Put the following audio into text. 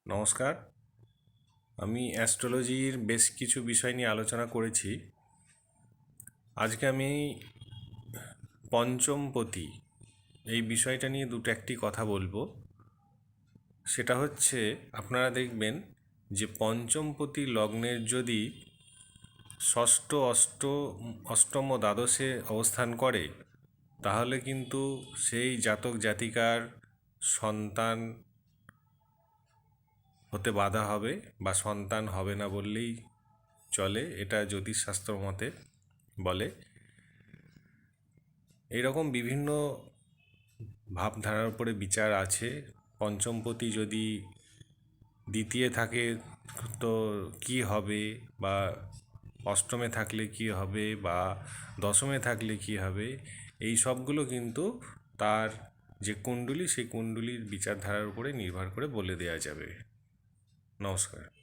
নমস্কার। আমি অ্যাস্ট্রোলজির বেশ কিছু বিষয় নিয়ে আলোচনা করেছি। আজকে আমি পঞ্চমপতি এই বিষয়টা নিয়ে একটি কথা বলবো। সেটা হচ্ছে, আপনারা দেখবেন যে পঞ্চমপতি লগ্নের যদি ষষ্ঠ অষ্টম ও দ্বাদশে অবস্থান করে, তাহলে কিন্তু সেই জাতক জাতিকার সন্তান হতে বাধা হবে বা সন্তান হবে না বললেই চলে। এটা জ্যোতিষশাস্ত্র মতে বলে। এইরকম বিভিন্ন ভাবধারার উপরে বিচার আছে। পঞ্চমপতি যদি দ্বিতীয় থাকে তো কি হবে, বা অষ্টমে থাকলে কি হবে, বা দশমে থাকলে কি হবে, এই সবগুলো কিন্তু তার যে কুণ্ডলী, সেই কুণ্ডলীর বিচারধারার উপরে নির্ভর করে বলে দেওয়া যাবে। নমস্কার।